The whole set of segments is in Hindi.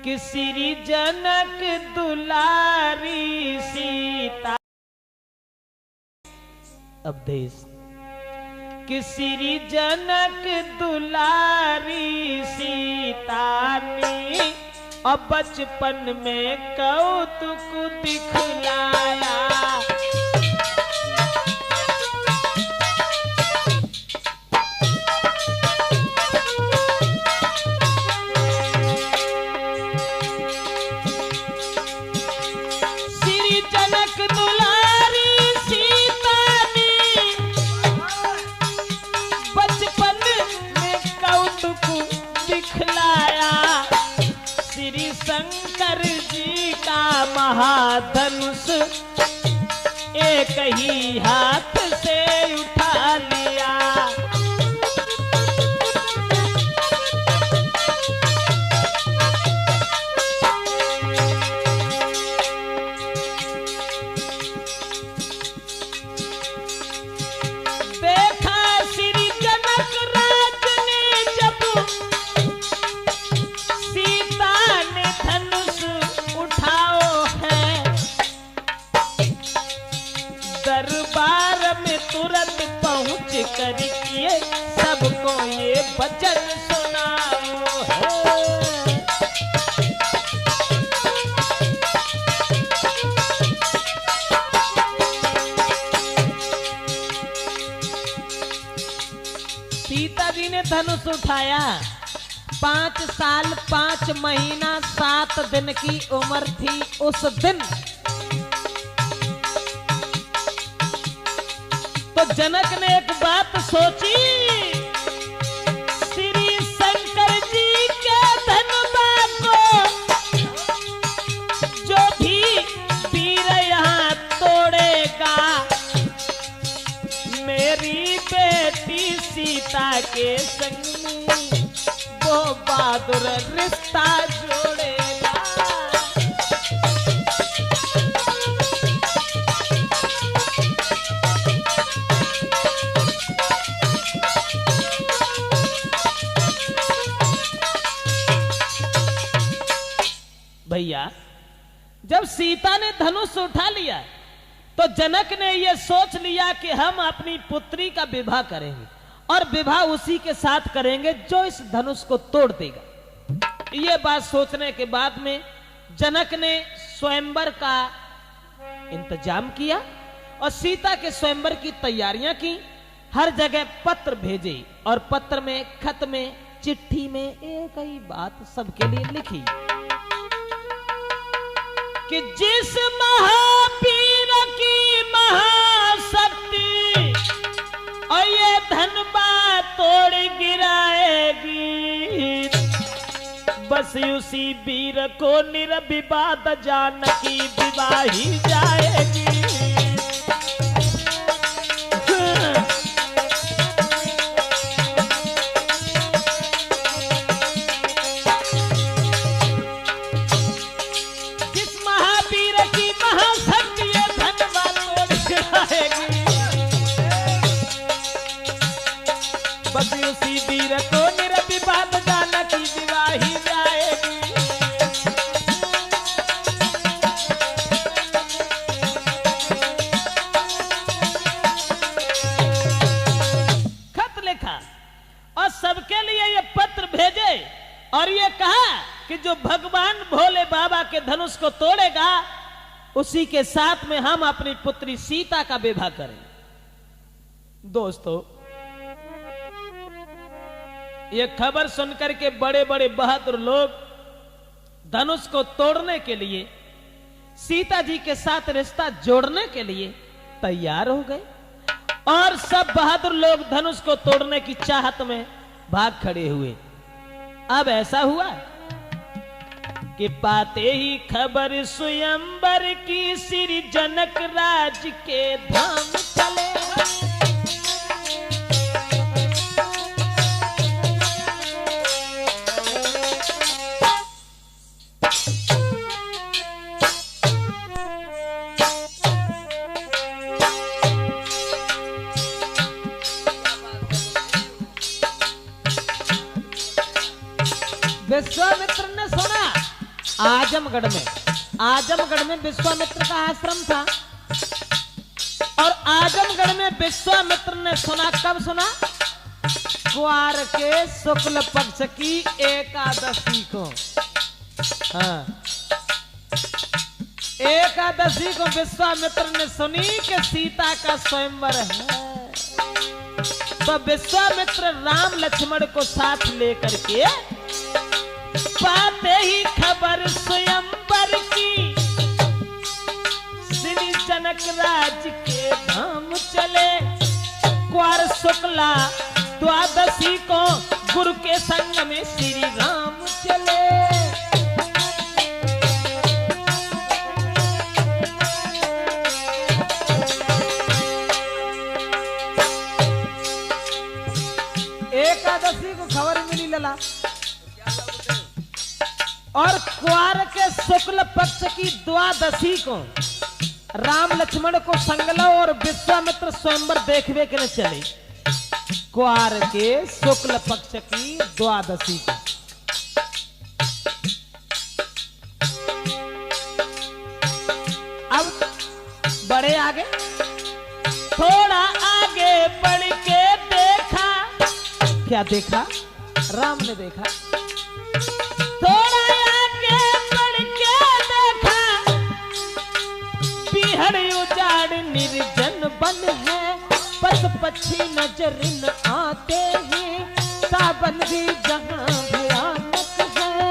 कि श्री जनक दुलारी सीता अब देश कि श्री जनक दुलारी सीता ने अब बचपन में कौतुक दिखलाया। श्री जनक दुलारी सीता ने बचपन में कौतुक दिखलाया। श्री शंकर जी का महाधनुष एक ही हाथ से उठा लिया। देखा श्री जनक राज ने जब सीता ने धनुष उठाओ है, दरबार में तुरंत पहुंच कर किए सबको ये वचन सुनाओ है। सीता जी ने धनुष उठाया। 5 साल 5 महीना 7 दिन की उम्र थी उस दिन। तो जनक ने एक बात सोची, श्री शंकर जी के धनुबा को जो भी वीर यहाँ तोड़ेगा, मेरी बेटी सीता के संग में वो बहादुर रिश्ता जोड़ेगा। भैया जब सीता ने धनुष उठा लिया तो जनक ने यह सोच लिया कि हम अपनी पुत्री का विवाह करेंगे और विवाह उसी के साथ करेंगे जो इस धनुष को तोड़ देगा। यह बात सोचने के बाद में जनक ने स्वयंवर का इंतजाम किया और सीता के स्वयंवर की तैयारियां की। हर जगह पत्र भेजे और पत्र में, खत में, चिट्ठी में एक ही बात सबके लिए लिखी कि जिस महावीर की महाशक्ति और ये धनबा तोड़ गिराएगी, बस उसी वीर को निर्विवाद जानकी विवाही जाएगी। बस उसी वीर को निर्विवाद जानकी विवाही जाएगी। खत लिखा और सबके लिए ये पत्र भेजे और ये कहा कि जो भगवान भोले बाबा के धनुष को तोड़ेगा उसी के साथ में हम अपनी पुत्री सीता का विवाह करें। दोस्तों ये खबर सुनकर के बड़े बड़े बहादुर लोग धनुष को तोड़ने के लिए, सीता जी के साथ रिश्ता जोड़ने के लिए तैयार हो गए और सब बहादुर लोग धनुष को तोड़ने की चाहत में भाग खड़े हुए। अब ऐसा हुआ कि पाते ही खबर स्वयंवर की श्री जनक राज के धाम चले। विश्वामित्र ने सुना आजमगढ़ में विश्वामित्र का आश्रम था। और आजमगढ़ में विश्वामित्र ने सुना, कब सुना? क्वार के शुक्ल पक्ष की एकादशी को। हाँ, एकादशी को विश्वामित्र ने सुनी कि सीता का स्वयंवर है। तो विश्वामित्र राम लक्ष्मण को साथ लेकर के पाते ही खबर स्वयंवर की, श्री जनक राज के धाम चले। क्वार शुक्ला द्वादशी को गुरु के संग में श्री राम चले। एकादशी को खबर मिली लला, और क्वार के शुक्ल पक्ष की द्वादशी को राम लक्ष्मण को संगलो और विश्वामित्र स्वयंवर देखने के लिए चले। क्वार के शुक्ल पक्ष की द्वादशी को। अब बड़े आगे, थोड़ा आगे बढ़ के देखा। क्या देखा? राम ने देखा। थोड़ा आगे बढ़ के देखा, पीहड़ उजाड़ निर्जन बन है। पशु पक्षी नजर न आते हैं, सावन भी जहां भयानक है।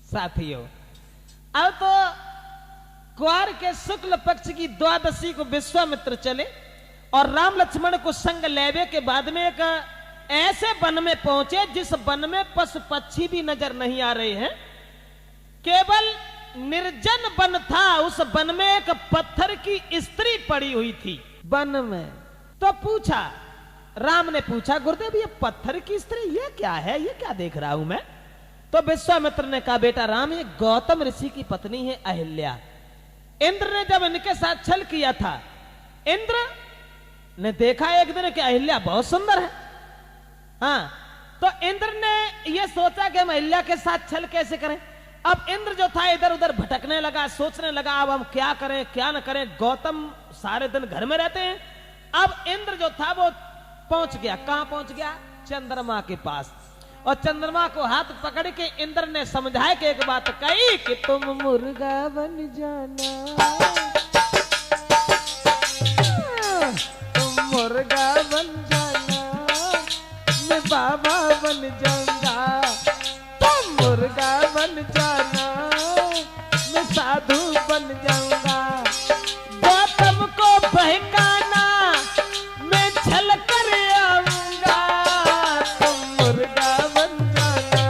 साथियों, अब तो क्वार के शुक्ल पक्ष की द्वादशी को विश्वामित्र चले और राम लक्ष्मण को संग लेवे के बाद में एक ऐसे वन में पहुंचे जिस वन में पशु पक्षी भी नजर नहीं आ रहे हैं, केवल निर्जन वन था। उस वन में एक पत्थर की स्त्री पड़ी हुई थी वन में। तो पूछा, राम ने पूछा, गुरुदेव ये पत्थर की स्त्री ये क्या है, ये क्या देख रहा हूं मैं? तो विश्वामित्र ने कहा, बेटा राम, ये गौतम ऋषि की पत्नी है अहिल्या। इंद्र ने जब इनके साथ छल किया था, इंद्र ने देखा एक दिन कि अहिल्या बहुत सुंदर है। हाँ, तो इंद्र ने यह सोचा कि हम अहिल्या के साथ छल कैसे करें। अब इंद्र जो था इधर उधर भटकने लगा, सोचने लगा अब हम क्या करें क्या न करें। गौतम सारे दिन घर में रहते हैं। अब इंद्र जो था वो पहुंच गया, कहां पहुंच गया? चंद्रमा के पास। और चंद्रमा को हाथ पकड़ के इंद्र ने समझाया कि एक बात कही कि तुम मुर्गा बन जाना, तुम मुर्गा बन जाना, मैं बाबा बन जाऊंगा। तुम मुर्गा बन जाना, मैं साधु बन जाऊंगा। गौतम को बहकाना, मैं छल कर आऊंगा। तुम मुर्गा बन जाना,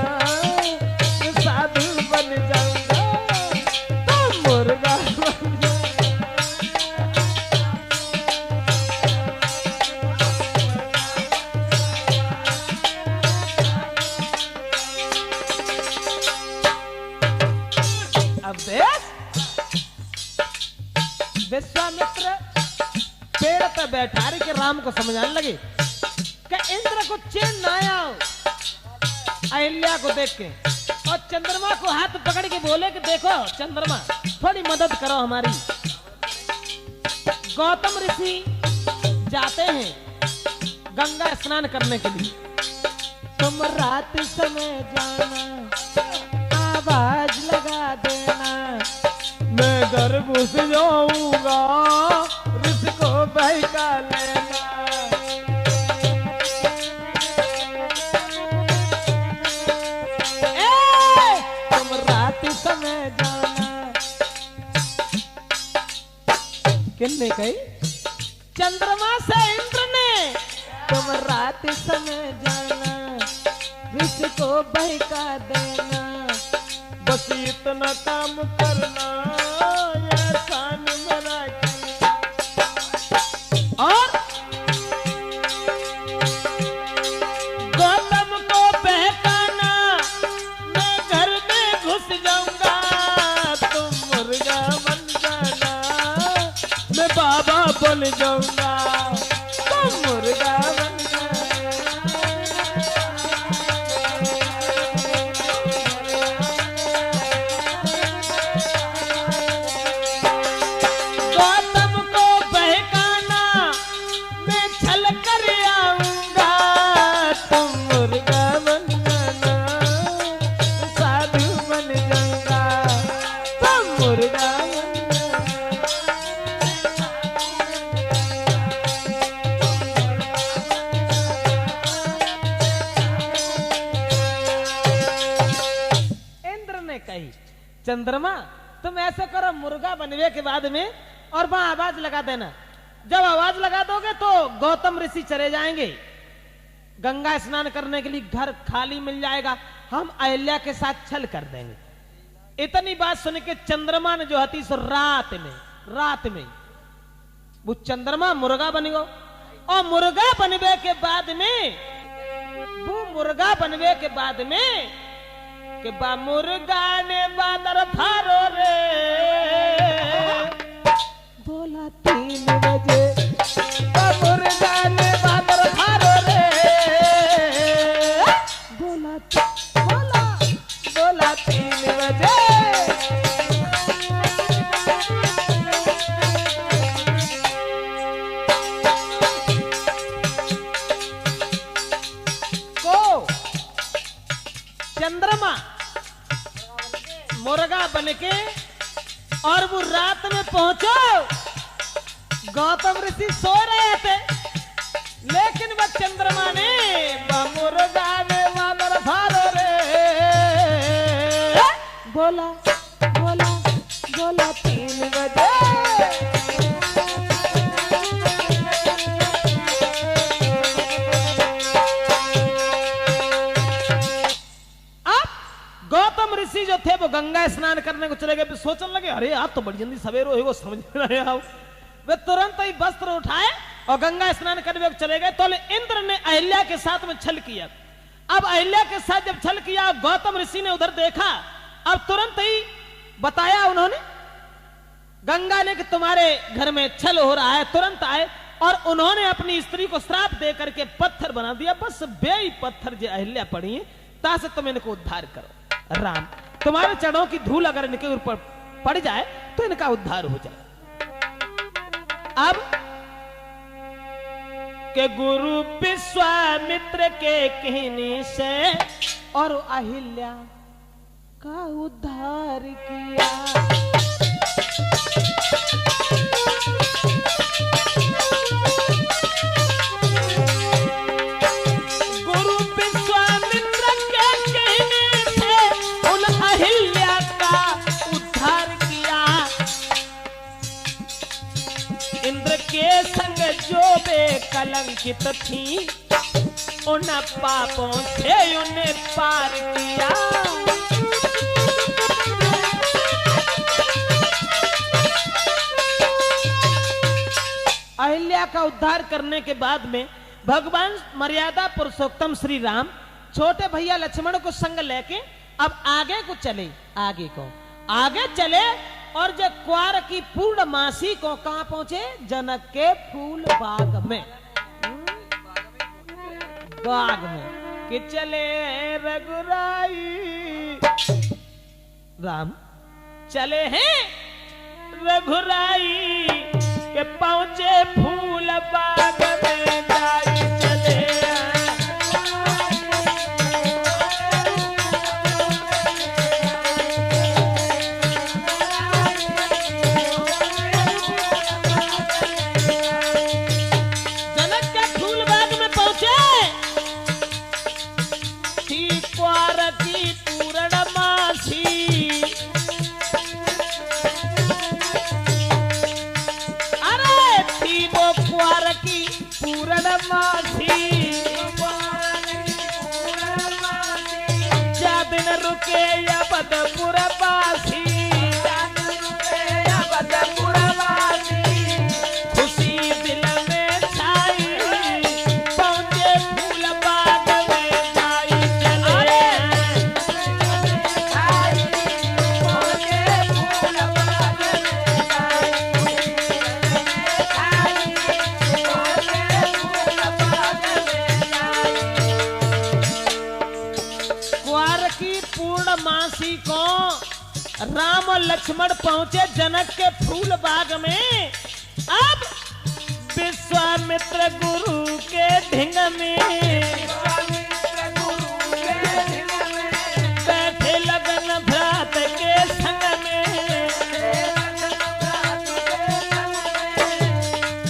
मैं साधु बन जाऊंगा। तुम मुर्गा बन जाना। अब देख, विश्वामित्र पेड़ पे बैठा रहे के राम को समझाने लगे कि इंद्र को चैन न आया अहिल्या को देख के। और चंद्रमा को हाथ पकड़ के बोले कि देखो चंद्रमा, थोड़ी मदद करो हमारी। गौतम ऋषि जाते हैं गंगा स्नान करने के लिए। तुम रात समय जाना, आवाज लगा देना, मैं घर घुस जाऊंगा, ऋषि को बहका लेना। तुम रात समय जाना। किसने कही? चंद्रमा से इंद्र ने। तुम रात समय जाना, ऋषि को बहका देना, बस इतना काम करना, एहसान मेरा करना। और गौतम को बहकाना, मैं घर में घुस जाऊंगा। बन जाऊंगा तो मुर्गा बन गौतम को बहकाना मैं छल कर आऊंगा तुम मुर्गा बन जाना साधु बन जाऊंगा तुम मुर्गा बन इंद्र ने कही चंद्रमा तुम ऐसे करो मुर्गा बनने के बाद में और वहां आवाज लगा देना। जब आवाज लगा दोगे तो गौतम ऋषि चले जाएंगे, गंगा स्नान करने के लिए घर खाली मिल जाएगा, हम अहिल्या के साथ छल कर देंगे। इतनी बात सुन के चंद्रमा ने जो हती सो रात में वो चंद्रमा मुर्गा बन गो और मुर्गा बनवे के बाद में वो मुर्गा बनवे के बाद में कि बा मुर्गा ने बादर फारो रे बोला 3 बजे बा मुर्गा ने बादर फारो रे बोला 3 बजे को चंद्रमा मुर्गा बनके और वो रात में पहुंचो, गौतम ऋषि सो रहे थे लेकिन वह चंद्रमा ने मुर्गा ने मादर फारो रे बोला 3 बजे गौतम ऋषि जो थे वो गंगा स्नान करने को चले गए, सोचने लगे अरे आप तो बड़ी जल्दी सवेरे हो समझ नहीं रहे आओ। वे तुरंत ही वस्त्र उठाए और गंगा स्नान करने को चले गए। तो इंद्र ने अहिल्या के साथ में छल किया। अब अहिल्या के साथ जब छल किया गौतम ऋषि ने उधर देखा, अब तुरंत ही बताया उन्होंने गंगा ने कि तुम्हारे घर में छल हो रहा है। तुरंत आए और उन्होंने अपनी स्त्री को श्राप दे करके पत्थर बना दिया, बस बेई पत्थर जो अहिल्या पड़ी है तासे तुम इनको उद्धार करो। राम तुम्हारे चरणों की धूल अगर इनके ऊपर पड़ जाए तो इनका उद्धार हो जाए। अब के गुरु विश्वामित्र के कहने से और अहिल्या का उद्धार किया। संग जो बेकलंकित थी उन पापों से उन्हें पार किया। अहिल्या का उद्धार करने के बाद में भगवान मर्यादा पुरुषोत्तम श्री राम छोटे भैया लक्ष्मण को संग लेके अब आगे चले और जब क्वार की पूर्णमासी को कहां पहुंचे? जनक के फूल बाग में कि चले रघुराई राम चले हैं रघुराई के पहुंचे फूल बाग में जाई चले रुके या बदपुर पासी खुशी दिल में छाई पहुंचे फूल बाग में जाई चले पहुंचे फूल बाग में जाई राम और लक्ष्मण पहुंचे जनक के फूल बाग में। अब विश्वामित्र गुरु के ढिंग में बैठे लगन भ्रात के संग में,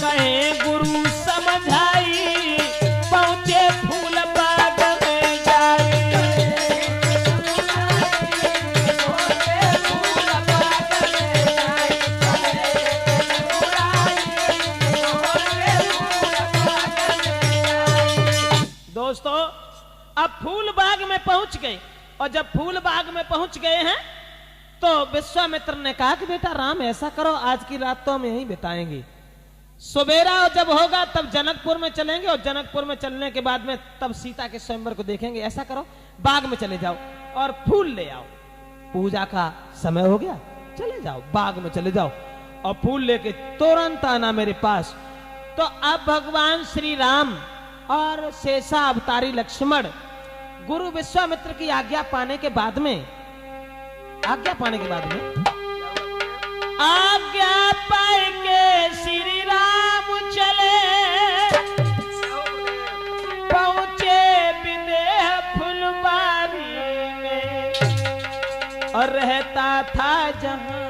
कहे गुरु समझाई पहुंचे फूल बाग में जाई। दोस्तों अब फूल बाग में पहुंच गए, और जब फूल बाग में पहुंच गए हैं तो विश्वामित्र ने कहा कि बेटा राम ऐसा करो, आज की रात तो हम यहीं बिताएंगे, सवेरा जब होगा तब जनकपुर में चलेंगे, और जनकपुर में चलने के बाद में तब सीता के स्वयंवर को देखेंगे। ऐसा करो बाग में चले जाओ और फूल ले आओ, पूजा का समय हो गया, चले जाओ बाग में चले जाओ और फूल लेके तुरंत आना मेरे पास। तो अब भगवान श्री राम और शेषा अवतारी लक्ष्मण गुरु विश्वामित्र की आज्ञा पाने के बाद में आज्ञा पाए के श्री राम चले, पहुंचे विदेह फुलबारी में, और रहता था जहां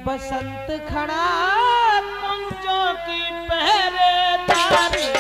बसंत खड़ा कुंजों की पहरेदारी।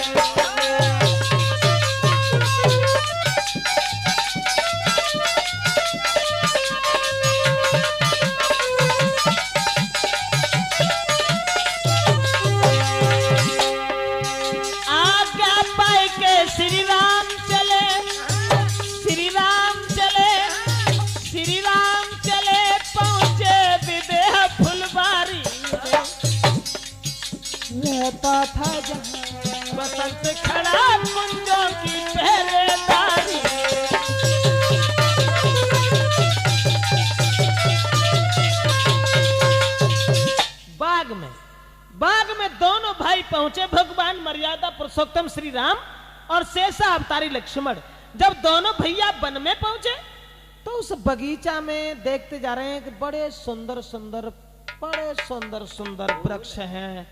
रहता था जहां बसंत खड़ा कुंजों की पहरेदारी। बाग में दोनों भाई पहुंचे, भगवान मर्यादा पुरुषोत्तम श्री राम और शेषा अवतारी लक्ष्मण। जब दोनों भैया वन में पहुंचे तो उस बगीचा में देखते जा रहे हैं कि बड़े सुंदर सुंदर वृक्ष हैं,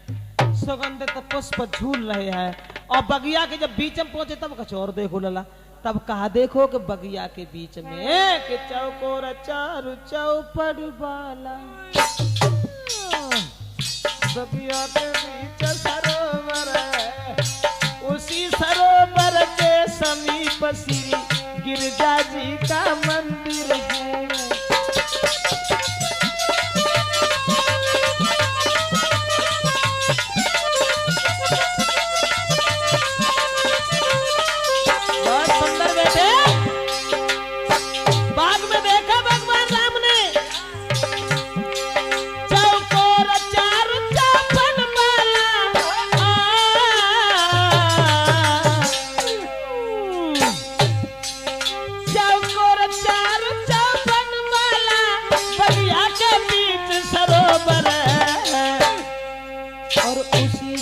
सुगंधित पुष्प झूल रहे हैं। और बगिया के जब बीच में पहुंचे तब कुछ और देखो लला, तब कहा देखो कि बगिया के बीच में कि चौकोर चारू चौपड़ वाला, बगिया के बीच सरोवर है, उसी सरोवर के समीप श्री गिरजा जी का मंदिर है।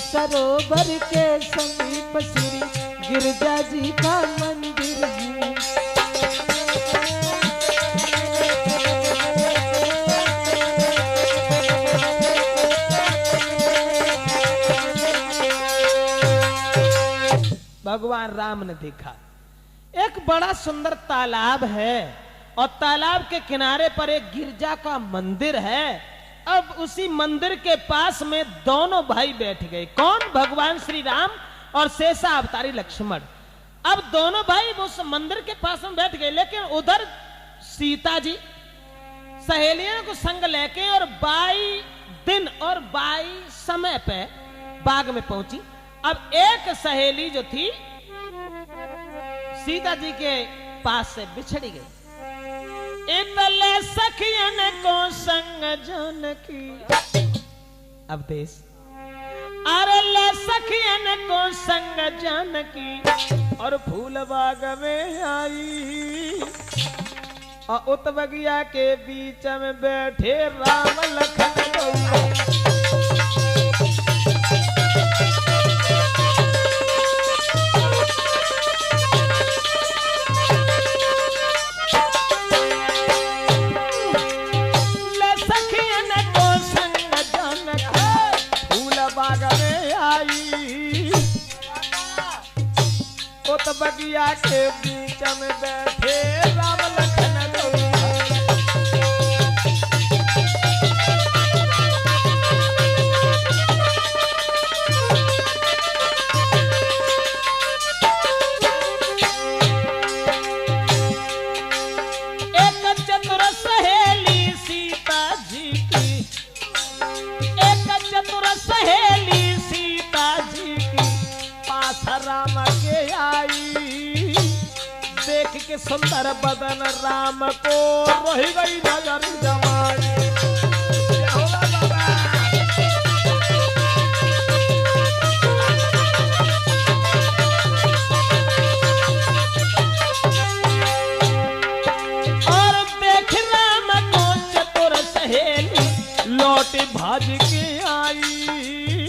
सरोवर के समीप श्री गिरजा जी का मंदिर है। भगवान राम ने देखा एक बड़ा सुंदर तालाब है और तालाब के किनारे पर एक गिरजा का मंदिर है। अब उसी मंदिर के पास में दोनों भाई बैठ गए। कौन? भगवान श्री राम और शेषा अवतारी लक्ष्मण। अब दोनों भाई उस मंदिर के पास में बैठ गए, लेकिन उधर सीता जी सहेलियों को संग लेके और 22 दिन और 22 समय पे बाग में पहुंची। अब एक सहेली जो थी सीता जी के पास से बिछड़ी गई। इतले सखियन को संग जानकी, अब देश अरे सखियन को संग जानकी और फूल बाग में आई, और उत बगिया के बीच में बैठे राम लखन। बगिया के बीच में बैठे राम लखन गौरा। एक चतुर सहेली सीता जी की, एक चतुर सहेली सीता जी की पास राम के आई। देख के सुंदर बदन राम को रह गई नजर जमाई। और देख राम को चतुर सहेली लौट भाज के आई।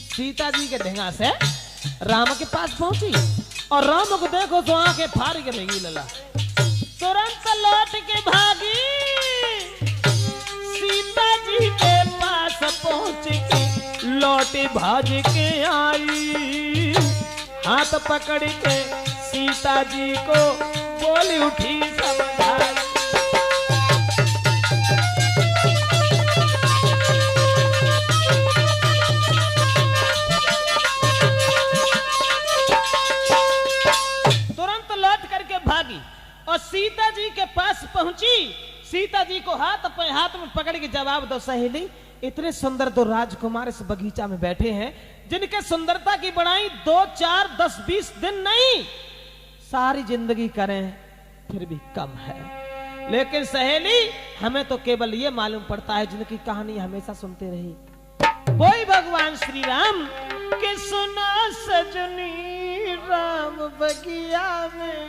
सीता जी के ढेंगा से राम के पास पहुंची और राम को देखो तो आंखें फाड़ के रही लला। तुरंत लौट के भागी सीता जी के पास पहुंच के लौट भाज के आई। हाथ पकड़ के सीता जी को बोली उठी समझाई। और सीता जी के पास पहुंची। सीता जी को हाथ में पकड़ के जवाब दो सहेली, इतने सुंदर दो राजकुमार इस बगीचा में बैठे हैं जिनके सुंदरता की बड़ाई 2, 4, 10, 20 दिन नहीं सारी जिंदगी करें फिर भी कम है। लेकिन सहेली हमें तो केवल ये मालूम पड़ता है जिनकी कहानी हमेशा सुनते रही। वही भगवान श्री राम के सुना सजनी राम बगिया में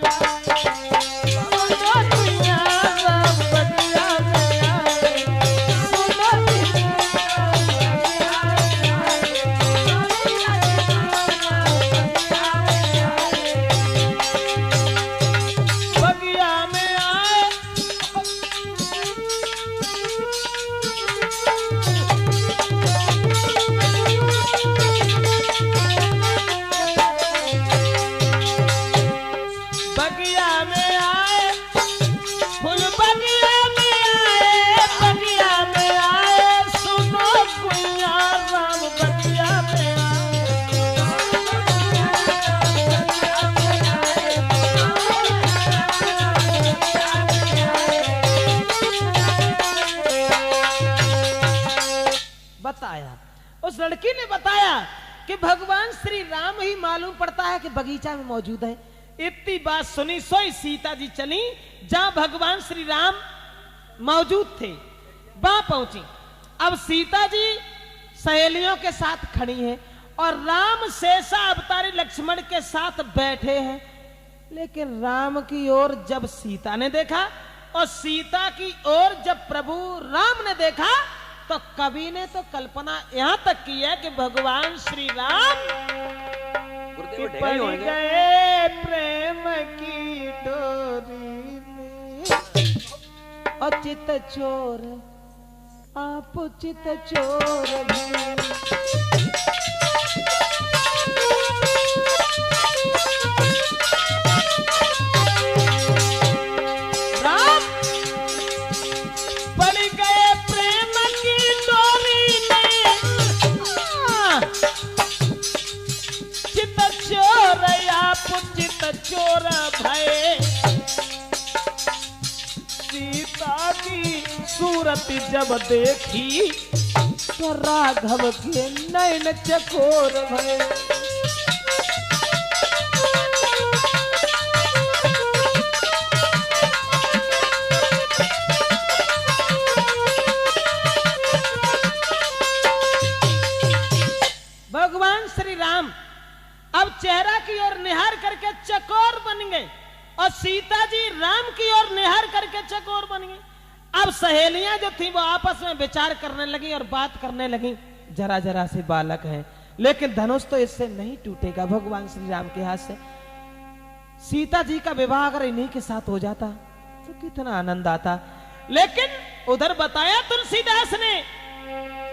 उस लड़की ने बताया कि भगवान श्री राम ही मालूम पड़ता है कि बगीचा में मौजूद है। इतनी बात सुनी सोई सीता जी चली जहां भगवान श्री राम मौजूद थे, वहां पहुंची। अब सीता जी सहेलियों के साथ खड़ी हैं और राम शेषा अवतारी लक्ष्मण के साथ बैठे हैं। लेकिन राम की ओर जब सीता ने देखा और सीता की ओर जब प्रभु राम ने देखा तो कवि ने तो कल्पना यहां तक की है कि भगवान श्री राम पड़ गए प्रेम की डोरी में। और चित चोर आप चित चोर राम पड़ गए प्रेम की डोरी में। चित चोर आप चित चोर भय। सीता की सूरत जब देखी तो राघव के नैन चकोर भय। भगवान श्री राम अब चेहरा की ओर निहार करके चकोर बन गए और सीता जी राम की ओर निहार करके चकोर बन गई। अब सहेलियां जो थी वो आपस में विचार करने लगी और बात करने लगी। जरा जरा से बालक है लेकिन धनुष तो इससे नहीं टूटेगा भगवान श्री राम के हाथ से। सीता जी का विवाह अगर इन्हीं के साथ हो जाता तो कितना आनंद आता। लेकिन उधर बताया तुलसीदास ने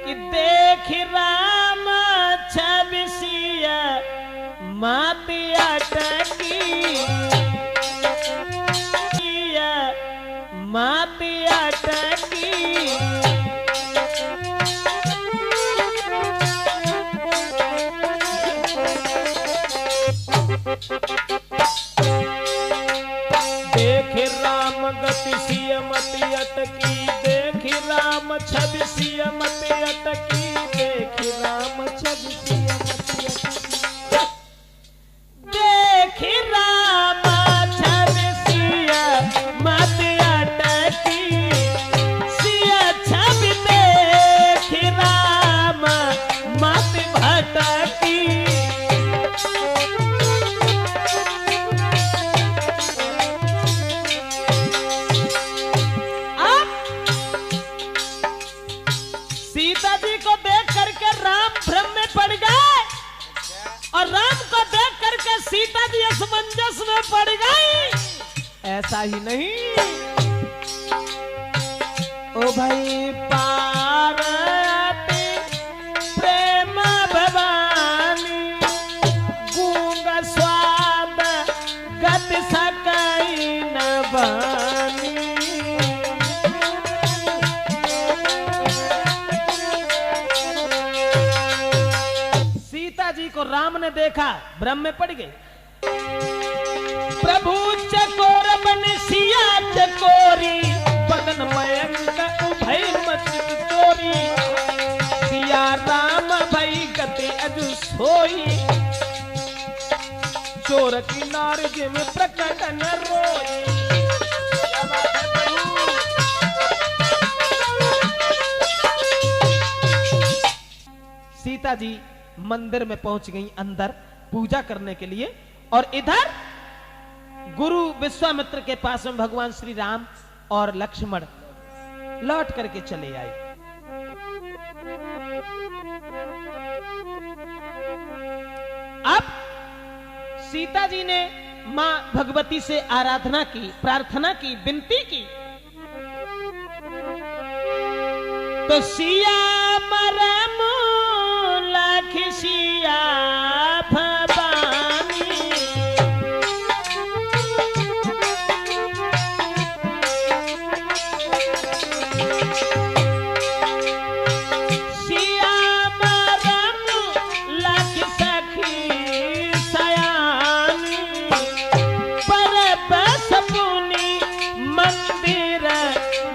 कि देख राम छबिसिया मात अटकी, मात अटकी। देख राम गति सिय मत अटकी, देख राम छवि सिय मत अटकी, देख राम छवि सिय मत अटकी, देख राम छवि सिय मत अटकी, सिय छवि देख राम मत भटकी। सीता जी को देख करके राम भ्रम में पड़ गए और राम को देख करके सीता जी असमंजस में पड़ गई। ऐसा ही नहीं, ओ भाई पार्वती प्रेम भवानी, गूंग स्वाद गति सकई न बानी। सीता जी को राम ने देखा, भ्रम में पड़ गई। प्रभु चकोर बन सिया चकोरी, बदन मयंक उभय मचित चोरी, सिया राम भई गति अजु सोई, चोर की नार जिम प्रकट न रोई। सीता जी मंदिर में पहुंच गई अंदर पूजा करने के लिए, और इधर गुरु विश्वामित्र के पास में भगवान श्री राम और लक्ष्मण लौट करके चले आए। अब सीता जी ने मां भगवती से आराधना की, प्रार्थना की, विनती की, तो सिया मरम लखिसिया भवानी, सिया मरम लख सखी सयानी, पर बस पुनी मंदिर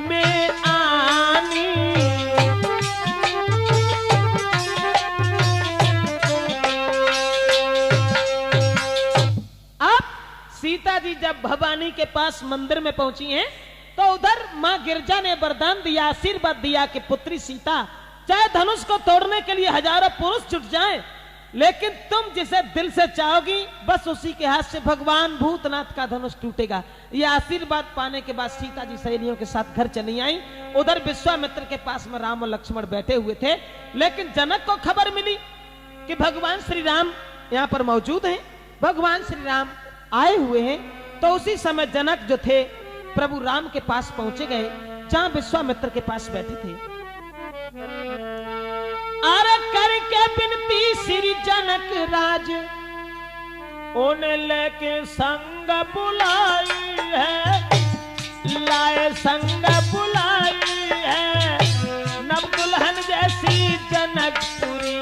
में आनी। सीता जी जब भवानी के पास मंदिर में पहुंची हैं, तो उधर मां गिरजा ने वरदान दिया, आशीर्वाद दिया कि पुत्री सीता, चाहे धनुष को तोड़ने के लिए हजारों पुरुष जुट जाएं, लेकिन तुम जिसे दिल से चाहोगी बस उसी के हाथ से भगवान भूतनाथ का धनुष टूटेगा। यह आशीर्वाद पाने के बाद सीता जी सहेलियों के साथ घर चली आई। उधर विश्वामित्र के पास में राम और लक्ष्मण बैठे हुए थे, लेकिन जनक को खबर मिली कि भगवान श्री राम यहाँ पर मौजूद हैं, भगवान श्री राम आए हुए हैं। तो उसी समय जनक जो थे प्रभु राम के पास पहुंचे गए, जहां विश्वामित्र के पास बैठे थे। अरे करके बिनती श्री जनक राज, उन्हें लेके संग बुलाई है, लाए संग बुलाई है, नव दुल्हन जैसी जनकपुरी,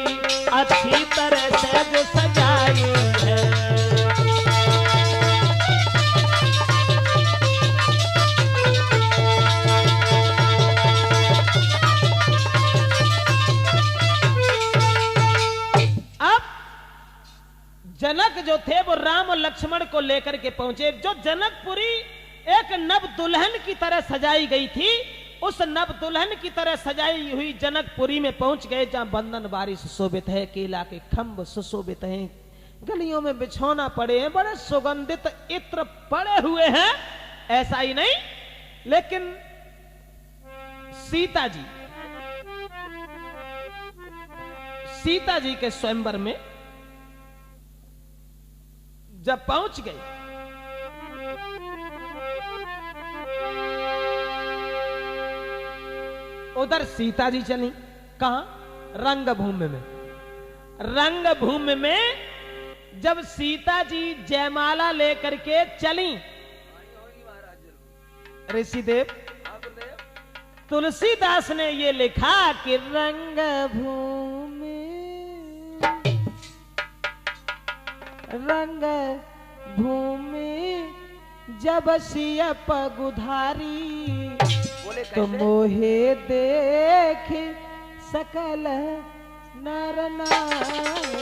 अच्छी तरह से जो सजाई है। जनक जो थे वो राम और लक्ष्मण को लेकर के पहुंचे। जो जनकपुरी एक नव दुल्हन की तरह सजाई गई थी, उस नव दुल्हन की तरह सजाई हुई जनकपुरी में पहुंच गए, जहां बंधन बारी सुशोभित है, केला के खंभ सुशोभित हैं, गलियों में बिछौना पड़े हैं, बड़े सुगंधित इत्र पड़े हुए हैं। ऐसा ही नहीं, लेकिन सीता जी के स्वयंवर में जब पहुंच गए, उधर सीता जी चली कहां? रंगभूमि में। रंगभूमि में जब सीता जी जयमाला लेकर के चली, ऋषिदेव तुलसीदास ने ये लिखा कि रंग भूमि जब सिया पगुधारी, तो मोहे देख सकल नर नारी।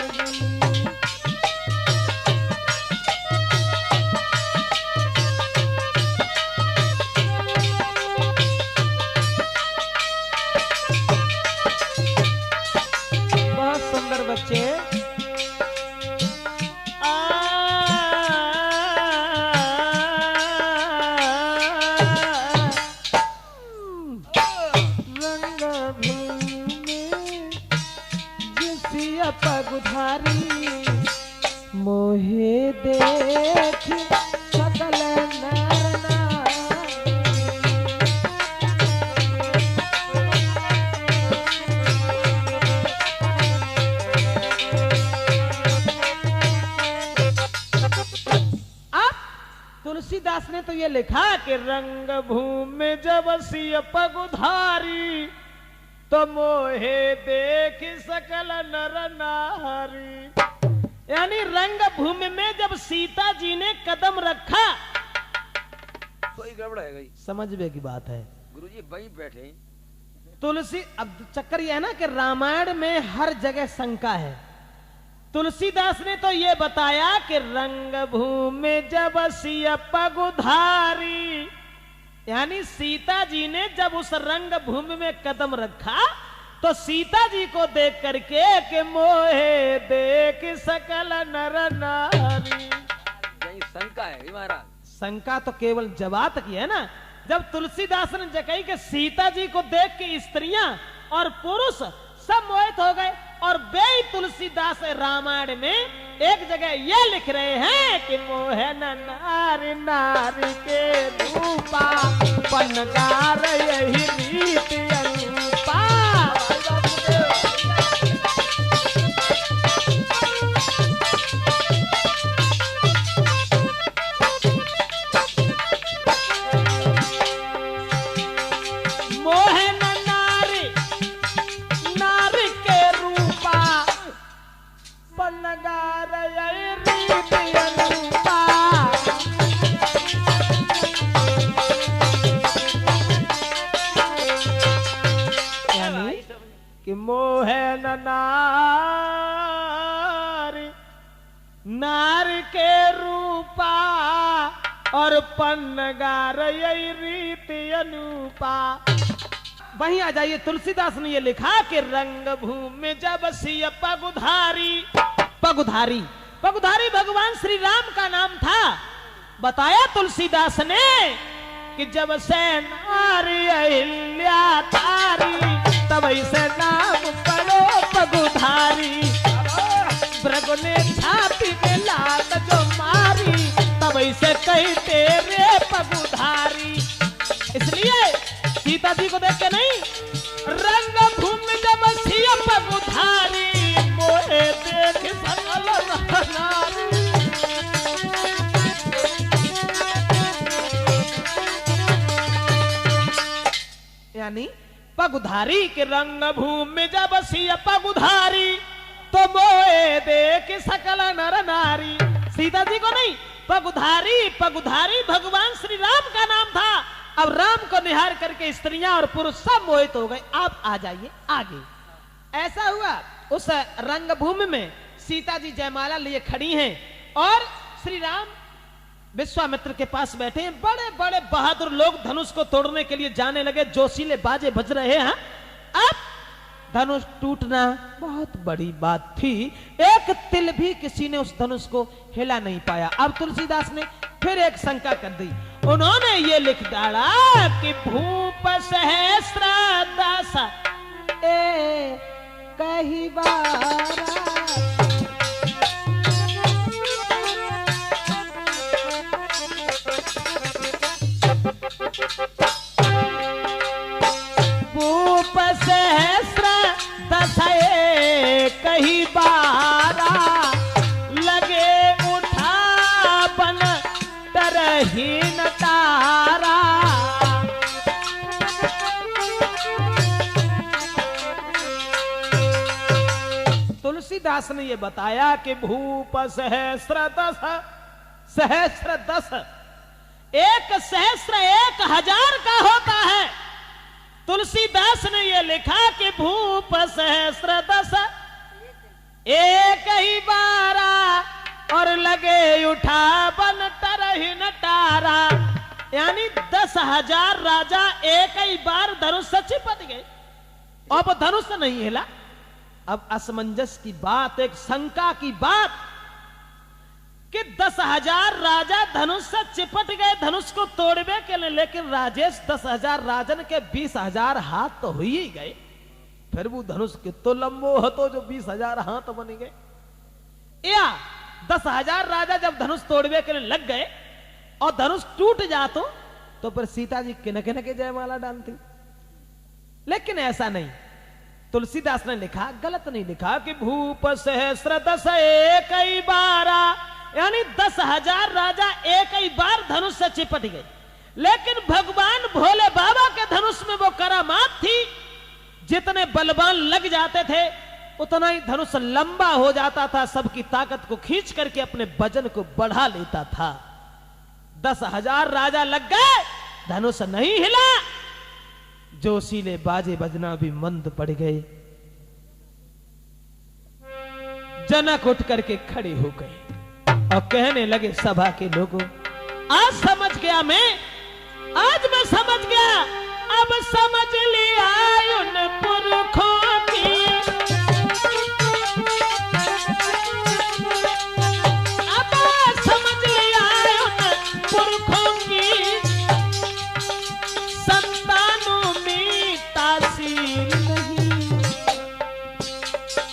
बहुत सुंदर बच्चे, पगुधारी मोहे देख सकल नर नारी। अब तुलसीदास ने तो ये लिखा कि रंग भूमि जब सिय पगुधारी, तो मोहे देख सकल नर नारी। यानी रंग भूमि में जब सीता जी ने कदम रखा तो गड़बड़ है गई, समझ में की बात है गुरुजी वहीं बैठे। तुलसी, अब चक्कर यह है ना कि रामायण में हर जगह शंका है। तुलसीदास ने तो ये बताया कि रंग भूमि जब सिय पगुधारी, यानी सीता जी ने जब उस रंग भूमि में कदम रखा तो सीता जी को देख करके कि मोहे देख सकल नर नारी। यही शंका है महाराज। शंका तो केवल जवाब की है ना। जब तुलसीदास ने जगह के सीता जी को देख के स्त्रियां और पुरुष सब मोहित हो गए, और वे तुलसीदास रामायण में एक जगह ये लिख रहे हैं कि मोहे नारी नारी के रूपा, पनगार यही रीति अनुपा। मोहे नारी नारी के रूपा, पनगार यही रीति अनुपा। कि मोहे नारी नारी के रूपा, और पन्नगार यही रीति अनुपा। वहीं आ जाइए, तुलसीदास ने ये लिखा कि रंग भूमि जब सिय पगुधारी। पगुधारी, पगुधारी भगवान श्री राम का नाम था। बताया तुलसीदास ने कि जब से नारी अहिल्या तारी, तब से नाम पड़ो पगुधारी। भृगु ने छाती में लात जो मारी, तब से कहते रे पगुधारी। इसलिए सीता जी को देख के नहीं, रंग भूमि जब सिय पगुधारी, मोहे देख सकल नर नारी। यानी पगुधारी के रंग भूमि जब सिय पगुधारी, तो मोहे देख सकल नर नारी। सीता जी को नहीं, पगुधारी, पगुधारी भगवान श्री राम का नाम था। अब राम को निहार करके स्त्रियां और पुरुष सब मोहित हो गए। आप आ जाइए आगे। ऐसा हुआ उस रंगभूमि में सीता जी जयमाला लिए खड़ी हैं और श्री राम विश्वामित्र के पास बैठे हैं। बड़े बड़े बहादुर लोग धनुष को तोड़ने के लिए जाने लगे, जोशीले बाजे बज रहे हैं। अब धनुष टूटना बहुत बड़ी बात थी, एक तिल भी किसी ने उस धनुष को हिला नहीं पाया। अब तुलसीदास ने फिर एक शंका कर दी। उन्होंने ये लिख डाला कि भूप सहस्त्र दस ए कही बारा, भूप सहस्त्र दस कही बारा, लगे तुलसीदास ने ये बताया कि भूप सहस्र दस, एक सहस्र 1000 का होता है। तुलसीदास ने ये लिखा कि भूप सहस्र 10, एक ही 12 और लगे उठा बन तरही नटारा, यानी 10,000 राजा एक ही बार धनुष से चिपट गए। अब धनुष नहीं हिला। अब असमंजस की बात, एक शंका की बात कि 10,000 राजा धनुष से चिपट गए धनुष को तोड़वे के लिए, लेकिन राजेश 10,000 राजन के 20,000 हाथ तो हो ही गए, फिर वो धनुष कितो लंबो हो तो जो 20,000 हाथ बन गए। या 10,000 राजा जब धनुष तोड़वे के लिए लग गए और धनुष टूट जातो तो फिर सीता जी किन किन के जयमाला डालती। लेकिन ऐसा नहीं, तुलसीदास ने लिखा, गलत नहीं लिखा कि भूप सहस्र 10 एक ही 12, यानी 10,000 राजा एक ही बार धनुष से चिपट गए। लेकिन भगवान भोले बाबा के धनुष में वो करामात थी, जितने बलवान लग जाते थे उतना ही धनुष लंबा हो जाता था, सबकी ताकत को खींच करके अपने वजन को बढ़ा लेता था। 10,000 राजा लग गए, धनुष नहीं हिला, जोशीले बाजे बजना भी मंद पड़ गए। जनक उठ करके खड़े हो गए और कहने लगे सभा के लोगों, आज समझ गया मैं, आज मैं समझ गया, अब समझ लिया उन पुरखों की, अब समझ लिया उन पुरखों की, संतानों में तासीर नहीं।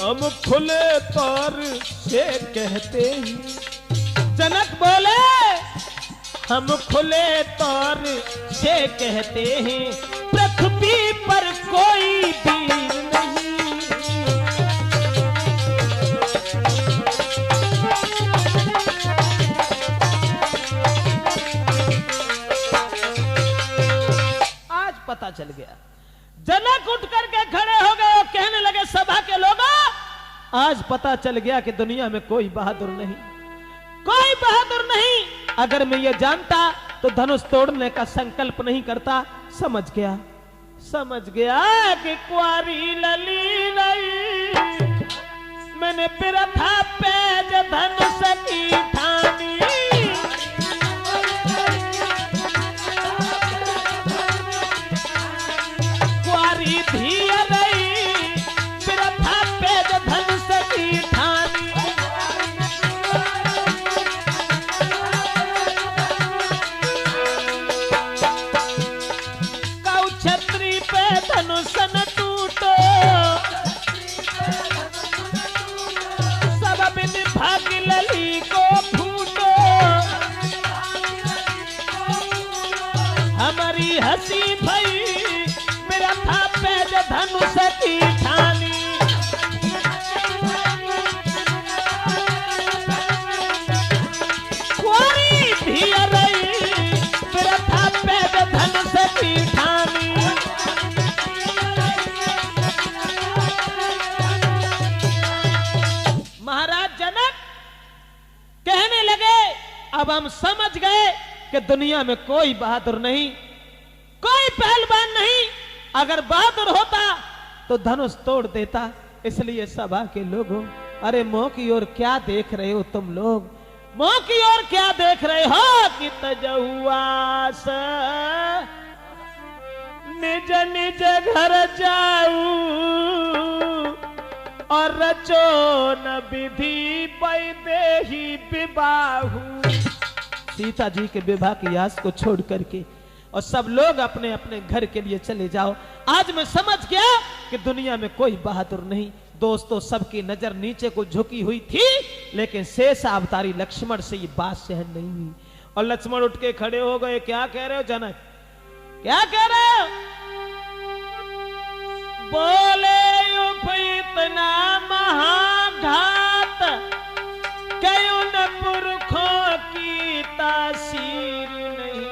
हम खुले तौर से कहते हैं, जनक बोले हम खुले तौर से कहते हैं, पृथ्वी पर कोई वीर नहीं। आज पता चल गया। जनक उठ करके खड़े हो गए और कहने लगे सभा के लोगों, आज पता चल गया कि दुनिया में कोई बहादुर नहीं, कोई बहादुर नहीं। अगर मैं ये जानता तो धनुष तोड़ने का संकल्प नहीं करता। समझ गया, समझ गया कि कुंवारी लली नहीं, मैंने बिरथा पेज धनुष की ठानी, कुंवारी धिया नहीं, बिरथा पेज धनुष की ठानी। छत्री पे धनुष न टूटो, सब बिन भाग लली को फूटो, हमारी हंसी भई मेरा था पेज धनुष की ठानी। कुंवारी धिया रही मेरा था पेज धनुष की ठानी। महाराज जनक कहने लगे अब हम समझ गए कि दुनिया में कोई बहादुर नहीं, कोई पहलवान नहीं। अगर बहादुर होता तो धनुष तोड़ देता। इसलिए सभा के लोगों, अरे मुंह की ओर क्या देख रहे हो तुम लोग, मुंह की ओर क्या देख रहे हो कि तजहुआस निज निज घर जाऊ और रचो न विधि पैदेही विवाहू। सीता जी के विवाह की आस को छोड़ करके और सब लोग अपने अपने घर के लिए चले जाओ। आज मैं समझ गया कि दुनिया में कोई बहादुर नहीं। दोस्तों, सबकी नजर नीचे को झुकी हुई थी, लेकिन शेष अवतारी लक्ष्मण से ये बात सहन नहीं हुई और लक्ष्मण उठ के खड़े हो गए। क्या कह रहे हो जनक, क्या कह रहे हो? बोले इतना महाघात कयुन पुरखों की तासीर नहीं।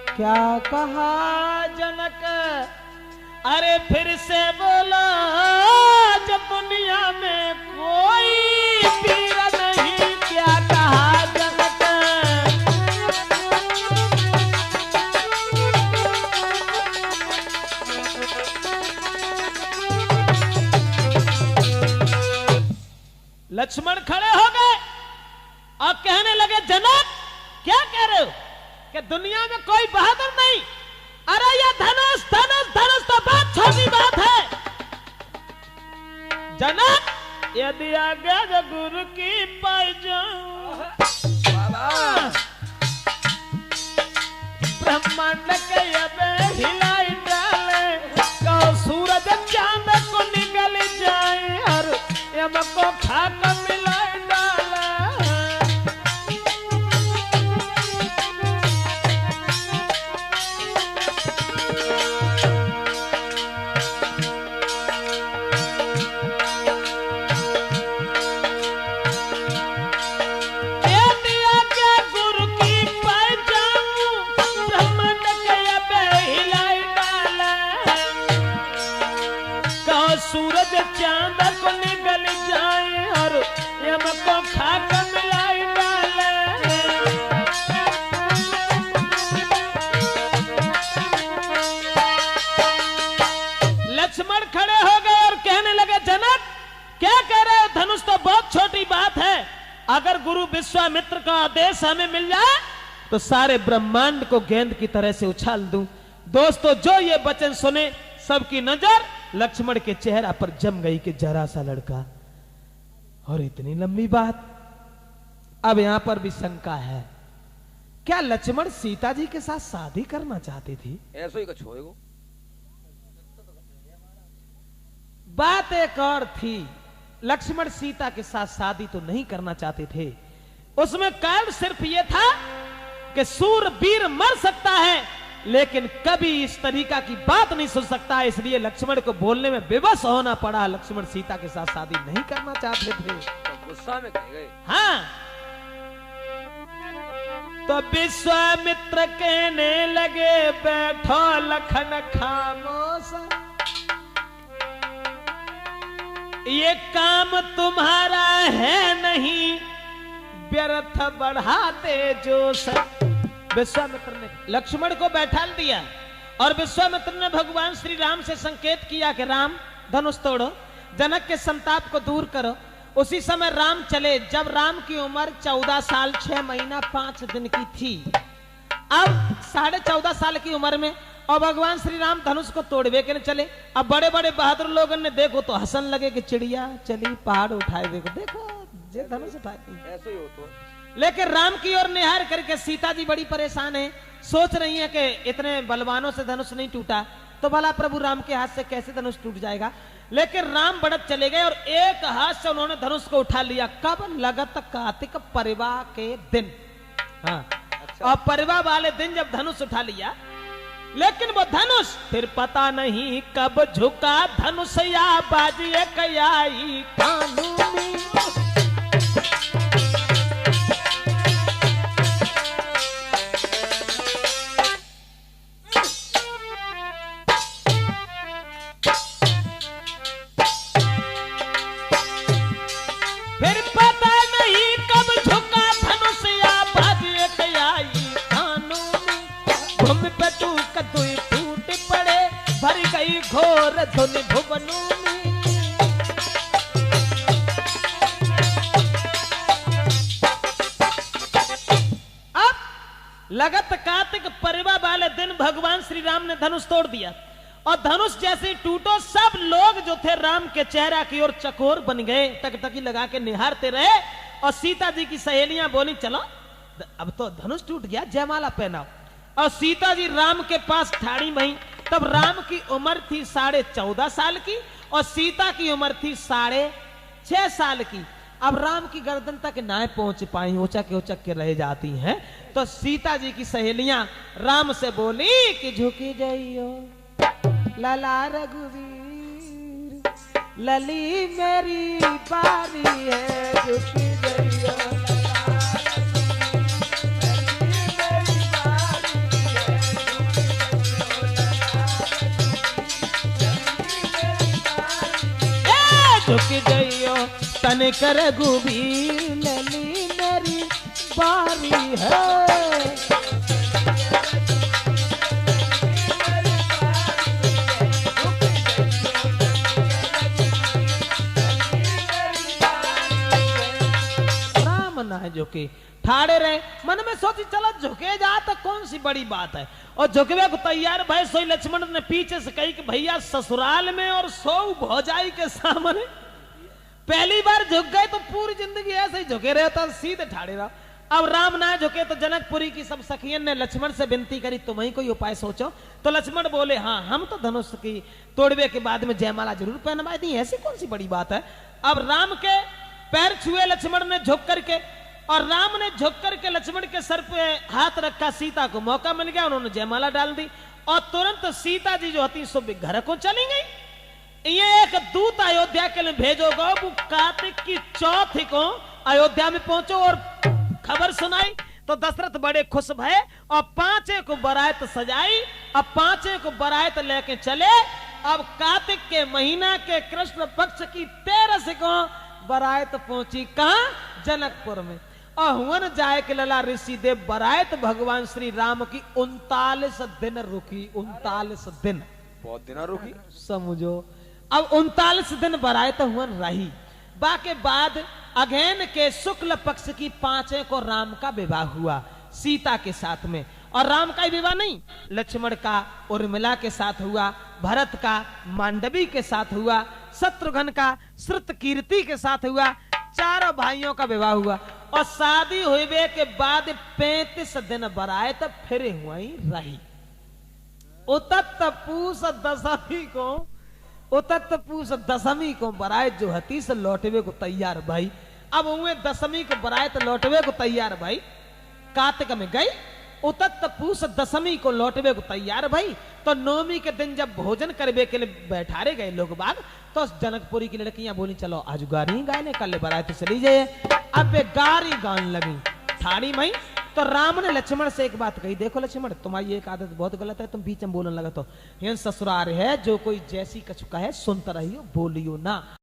क्या कहा जनक? अरे फिर से बोलो दुनिया में कोई पीर नहीं, क्या कहा जगत। लक्ष्मण खड़े हो गए और कहने लगे, जनक क्या कह रहे हो कि दुनिया में कोई बहादुर नहीं। अरे ये धनुष धनुष धनुष तो बहुत छोटी बात है। जनक यदि आज्ञा जो गुरु की पाई जाऊं, ब्रह्मांड के यदि हिलाई डाले, कहो सूरज चांद को निकल जाए और यम को खाक मिलाई डाले। सूरज चांद को निकल जाए और यम को खाक मिलाई डाले। लक्ष्मण खड़े हो गए और कहने लगे, जनक क्या कह रहे हो, धनुष तो बहुत छोटी बात है। अगर गुरु विश्वामित्र का आदेश हमें मिल जाए तो सारे ब्रह्मांड को गेंद की तरह से उछाल दूं। दोस्तों, जो ये वचन सुने सबकी नजर लक्ष्मण के चेहरा पर जम गई कि जरा सा लड़का और इतनी लंबी बात। अब यहां पर भी शंका है, क्या लक्ष्मण सीता जी के साथ शादी करना चाहती थी? ऐसा ही कुछ होएगा। बात एक और थी, लक्ष्मण सीता के साथ शादी तो नहीं करना चाहते थे। उसमें कारण सिर्फ यह था कि सूरवीर मर सकता है लेकिन कभी इस तरीका की बात नहीं सुन सकता, इसलिए लक्ष्मण को बोलने में विवश होना पड़ा। लक्ष्मण सीता के साथ शादी नहीं करना चाहते थे। तो गुस्सा में कह गए। हाँ, तो विश्वामित्र कहने लगे, बैठो लखन खामोश, ये काम तुम्हारा है नहीं, व्यर्थ बढ़ाते जोश। विश्वामित्र ने लक्ष्मण को बैठा दिया और विश्वामित्र ने भगवान श्री राम से संकेत किया कि राम धनुष तोड़ो, जनक के संताप को दूर करो। उसी समय राम चले। जब राम की उम्र 14 साल 6 महीना 5 दिन की थी, अब 14.5 साल की उम्र में और भगवान श्री राम धनुष को तोड़वे के चले। अब बड़े बड़े बहादुर लोगों ने देखो तो हंसन लगे कि चिड़िया चली पहाड़ उठाए, देखो देखो ये धनुष उठाती। ऐसे ही हो तो। लेकिन राम की ओर निहार करके सीता जी बड़ी परेशान है, सोच रही है कि इतने बलवानों से धनुष नहीं टूटा तो भला प्रभु राम के हाथ से कैसे धनुष टूट जाएगा। लेकिन राम बढ़त चले गए और एक हाथ से उन्होंने धनुष को उठा लिया। कब? लगत कार्तिक परिवा के दिन। हाँ, अच्छा। और परिवा वाले दिन जब धनुष उठा लिया, लेकिन वो धनुष फिर पता नहीं कब झुका, धनुष या बाजी कयाई कानूनी। घोर धुन भुवनों में अब लगत कार्तिक परिवा वाले दिन भगवान श्री राम ने धनुष तोड़ दिया और धनुष जैसे टूटो, सब लोग जो थे राम के चेहरा की ओर चकोर बन गए, टकटकी लगा के निहारते रहे। और सीता जी की सहेलियां बोली, चलो अब तो धनुष टूट गया, जयमाला पहनाओ। और सीता जी राम के पास ठाड़ी भई। तब राम की उम्र थी 14.5 साल की और सीता की उम्र थी 6.5 साल की। अब राम की गर्दन तक ना पहुंच पाई, उचक के रह जाती हैं। तो सीता जी की सहेलियां राम से बोली कि झुकी जाइयो लला रघुवीर, लली मेरी बारी है, झुकी जाइयो। चुक गयो तन कर गुबीर लली मेरी बारी है। राम ना झुके ठाड़े रहे मन में सोची चलो झुके जा तो कौन सी बड़ी बात है। और झुकवे को तैयार भाई सोई लक्ष्मण ने पीछे से कही कि भैया ससुराल में और सौ भौजाई के सामने पहली बार झुक गए तो पूरी जिंदगी ऐसे ही झुके रहे तो सीधे ठाड़े रहो। अब राम ना झुके तो जनकपुरी की सब सखियन ने लक्ष्मण से विनती करी तुम ही कोई उपाय सोचो। तो लक्ष्मण बोले हाँ हम तो धनुष की तोड़वे के बाद में जयमाला जरूर पहनवाई दी, ऐसी कौन सी बड़ी बात है। अब राम के पैर छुए लक्ष्मण ने झुक करके, और राम ने झुक करके लक्ष्मण के सर पे हाथ रखा। सीता को मौका मिल गया, उन्होंने जयमाला डाल दी और तुरंत सीता जी जो होती सो घर को चली गई। ये एक दूत अयोध्या के लिए भेजो गो, वो कार्तिक की चौथ को अयोध्या में पहुंचो और खबर सुनाई। तो दशरथ बड़े खुश भये और पांचे को बरात सजाई। अब पांचे को बरात लेके चले। अब कार्तिक के महीना के कृष्ण पक्ष की 13 को बरात पहुंची कहां? जनकपुर में। और हुन जाए के लला ऋषि देव बरात भगवान श्री राम की 39 दिन रुकी। 39 दिन, बहुत दिन रुकी समझो। अब 39 दिन बरात हुन रही। बाके बाद अगेन के शुक्ल पक्ष की 5 को राम का विवाह हुआ सीता के साथ में। और राम का ही विवाह नहीं, लक्ष्मण का उर्मिला के साथ हुआ, भरत का मांडवी के साथ हुआ, शत्रुघ्न का श्रुतकीर्ति के साथ हुआ। चारों भाइयों का विवाह हुआ। और शादी हुए के बाद 35 दिन बरात फिर हुई रही। उतत पूस दशमी को बरात जो हती से लौटवे को तैयार भाई। अब हुए दशमी को बरात लौटवे को तैयार भाई। कार्तिक में गई, उतत पूस दशमी को लौटवे को तैयार भाई। तो नवमी के दिन जब भोजन करवे के लिए बैठारे गए लोग बाग, तो जनकपुरी की लड़कियां बोली चलो आज गारी गाने कल बरात चली जाए। अब वे गारी गान लगी ठाड़ी मई। तो राम ने लक्ष्मण से एक बात कही, देखो लक्ष्मण तुम्हारी एक आदत बहुत गलत है, तुम बीच में बोलने लगा तो ये ससुराल है, जो कोई जैसी कछु कहे सुनता रहियो बोलियो ना।